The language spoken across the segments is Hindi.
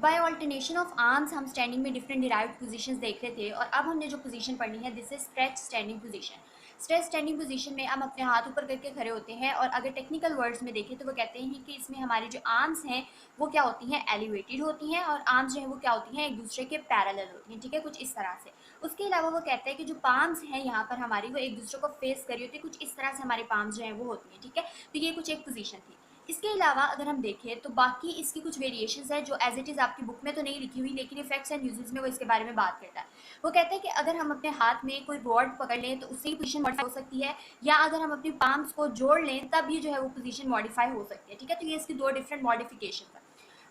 बाय ऑल्टरनेशन ऑफ आर्म्स हम स्टैंडिंग में डिफरेंट डिराइव्ड पोजीशंस देख रहे थे और अब हमने जो पोजीशन पढ़नी है this is stretch standing position. Stretch standing position में हम अपने हाथ ऊपर करके खड़े होते हैं और अगर टेक्निकल वर्ड्स में देखें तो वो कहते हैं कि इसमें हमारी जो आर्म्स हैं वो क्या होती हैं, एलिवेटेड होती हैं और आर्म्स जो है वो क्या होती हैं, एक दूसरे के पैरेलल होती हैं। ठीक है, कुछ इस तरह से। उसके अलावा वो कहते हैं कि जो पाम्स हैं यहाँ पर हमारी वो एक दूसरे को फेस करी होती है, कुछ इस तरह से हमारी पाम्स जो है वो होती हैं। ठीक है, तो ये कुछ एक पोजीशन थी। इसके अलावा अगर हम देखें तो बाकी इसकी कुछ वेरिएशंस है जो एज इट इज़ आपकी बुक में तो नहीं लिखी हुई, लेकिन इफेक्ट्स एंड यूजेस में वो इसके बारे में बात करता है। वो कहता है कि अगर हम अपने हाथ में कोई रॉड पकड़ लें तो उससे ही पोजीशन मॉडिफाई हो सकती है, या अगर हम अपनी पाम्स को जोड़ लें तब ये जो है वो पोजीशन मॉडिफाई हो सकती है। ठीक है, तो ये इसकी दो डिफरेंट मॉडिफिकेशन है।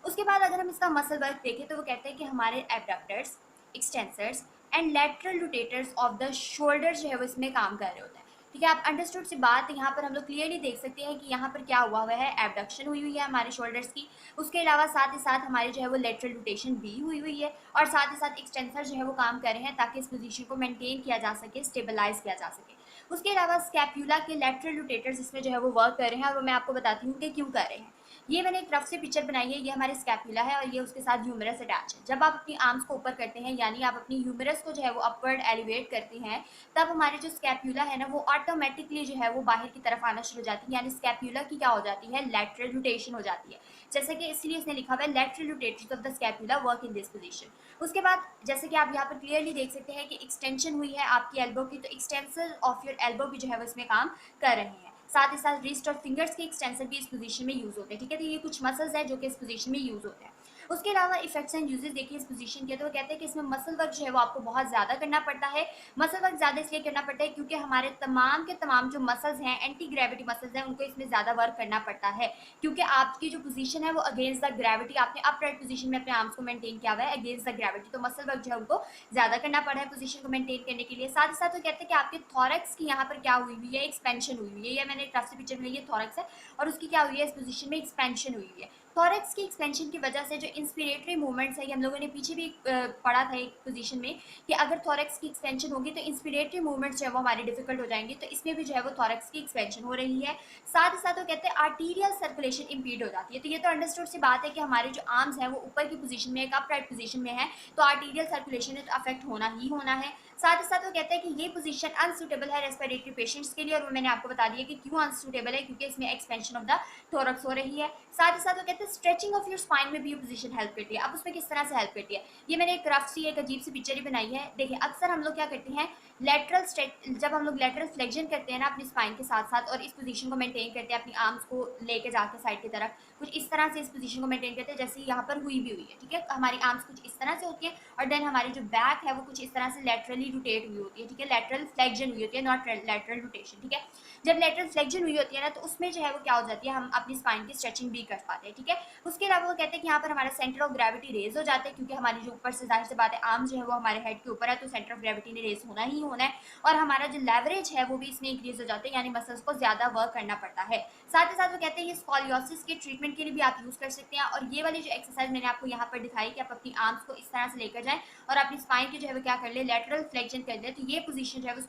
उसके बाद अगर हम इसका मसल वर्क देखें तो वो कहते हैं कि हमारे abductors, extensors and lateral rotators of the shoulder जो है वो इसमें काम कर रहे होते हैं। ठीक है, आप अंडरस्टूड से बात यहाँ पर हम लोग क्लियरली देख सकते हैं कि यहाँ पर क्या हुआ हुआ है, एबडक्शन हुई हुई है हमारे शोल्डर्स की। उसके अलावा साथ ही साथ हमारी जो है वो लेटरल रोटेशन भी हुई हुई है और साथ ही साथ एक्सटेंसर जो है वो काम कर रहे हैं ताकि इस पोजीशन को मेंटेन किया जा सके, स्टेबलाइज किया जा सके। उसके अलावा स्कैप्यूला के लेटरल रोटेटर्स इसमें जो है वो वर्क कर रहे हैं और वो मैं आपको बताती हूँ कि क्यों कर रहे हैं। ये मैंने एक रफ से पिक्चर बनाई है, ये हमारे स्कैप्यूला है और ये उसके साथ ह्यूमरस अटैच है। जब आप अपनी आर्म्स को ऊपर करते हैं यानी आप अपनी ह्यूमरस को जो है वो अपवर्ड एलिवेट करते हैं, तब हमारी जो स्कैप्यूला है ना वो ऑटोमेटिकली जो है वो बाहर की तरफ आना शुरू हो जाती है, यानी स्कैप्यूला की क्या हो जाती है, लेटरल रोटेशन हो जाती है। जैसे कि इसलिए इसने लिखा हुआ है lateral rotators of the scapula work in this position. उसके बाद जैसे कि आप यहाँ पर क्लियरली देख सकते हैं कि एक्सटेंशन हुई है आपकी एल्बो की, तो एक्सटेंसर ऑफ योर एल्बो भी जो है वो इसमें काम कर रहे हैं। साथ ही साथ रिस्ट और फिंगर्स के एक्सटेंसर भी इस पोजीशन में यूज होते हैं। ठीक है, तो ये कुछ मसल्स हैं जो कि इस पोजीशन में यूज होते हैं। उसके अलावा इफेक्ट्स एंड यूजेस देखिए इस पोजीशन के, तो वो कहते हैं कि इसमें मसल वर्क जो है वो आपको बहुत ज़्यादा करना पड़ता है। मसल वर्क ज़्यादा इसलिए करना पड़ता है क्योंकि हमारे तमाम के तमाम जो मसल्स हैं, एंटी ग्रेविटी मसल्स हैं, उनको इसमें ज़्यादा वर्क करना पड़ता है क्योंकि आपकी जो पोजीशन है वो अगेंस्ट द ग्रेविटी, आपने अपराइट पोजीशन में अपने आर्म्स को मेंटेन किया हुआ है अगेंस्ट द ग्रेविटी, तो मसल वर्क जो है उनको ज़्यादा करना पड़ा है पोजीशन को मेंटेन करने के लिए। साथ ही साथ वो कहते हैं कि आपके थॉरैक्स की यहाँ पर क्या हुई हुई है, एक्सपेंशन हुई हुई है। ये मैंने एक रफ से पिक्चर में, ये थॉरैक्स है और उसकी क्या हुई है, इस पोजीशन में एक्सपेंशन हुई हुई है। थॉरैक्स की एक्सपेंशन की वजह से जो इंस्पिरेटरी मूवमेंट्स है, ये हम लोगों ने पीछे भी पढ़ा था एक पोजीशन में कि अगर थॉरैक्स की एक्सपेंशन होगी तो इंस्पिरेटरी मूवमेंट्स जो है वो हमारी डिफिकल्ट हो जाएंगी, तो इसमें भी जो है वो थॉरैक्स की एक्सपेंशन हो रही है। साथ ही साथ वो कहते हैं आर्टीरियल सर्कुलेशन इंपीड हो जाती है। तो ये तो अंडरस्टूड सी बात है कि हमारे जो आर्म्स हैं वो ऊपर की पोजीशन में, एक अपराइट पोजीशन में है, तो आर्टीरियल सर्कुलेशन अफेक्ट होना ही होना है। साथ ही साथ वो कहते हैं कि ये पोजीशन अनसूटेबल है रेस्पिरेटरी पेशेंट्स के लिए, और वो मैंने आपको बता दिया कि क्यों अनसूटेबल है, क्योंकि इसमें एक्सपेंशन ऑफ द थोरक्स हो रही है। साथ ही साथ वो कहते हैं स्ट्रेचिंग ऑफ योर स्पाइन में भी ये पोजीशन हेल्प करती है। अब उसमें किस तरह से हेल्प करती है, ये मैंने एक रफ सी एक अजीब सी पिक्चर ही बनाई है। देखिए अक्सर हम लोग क्या करते हैं, लेटरल स्ट्रेच, जब हम लोग लेटरल फ्लेक्शन करते हैं ना अपनी स्पाइन के साथ साथ और इस पोजीशन को मेंटेन करते हैं, अपनी आर्म्स को लेके जाके साइड की तरफ कुछ इस तरह से इस पोजीशन को मेंटेन करते हैं जैसे यहाँ पर हुई भी हुई है। ठीक है, हमारी आर्म्स कुछ इस तरह से होती है और देन हमारी जो बैक है वो कुछ इस तरह से लेटरली रोटेट हुई होती है। ठीक है, लेटरल फ्लेक्शन हुई होती है, नॉट लेटरल रोटेशन। ठीक है, जब लेटरल फ्लेक्शन हुई होती है ना तो उसमें जो है वो क्या हो जाती है, हम अपनी स्पाइन की स्ट्रेचिंग भी कर पाते हैं। ठीक है, उसके अलावा वो कहते हैं कि यहाँ पर हमारा सेंटर ऑफ ग्रेविटी रेज हो जाता है क्योंकि हमारी जो ऊपर से, जाहिर सी बात है, आर्म जो है वो हमारे हेड के ऊपर है, तो सेंटर ऑफ ग्रेविटी ने रेज होना ही होना है और हमारा जो लेवरेज है वो भी इसमें इंक्रीज हो जाता है, यानी मसल्स को ज्यादा वर्क करना पड़ता है। साथ ही साथ वो कहते हैं ये स्कॉलियोसिस के ट्रीटमेंट के लिए भी आप यूज कर सकते हैं। और ये वाली जो एक्सरसाइज मैंने आपको यहाँ पर दिखाई कि आप अपनी आर्म्स को इस तरह से लेकर जाएं और अपनी स्पाइन की जो है वो क्या कर ले, लेटरल फ्लेक्शन कर ले, तो ये पोजीशन जो है वो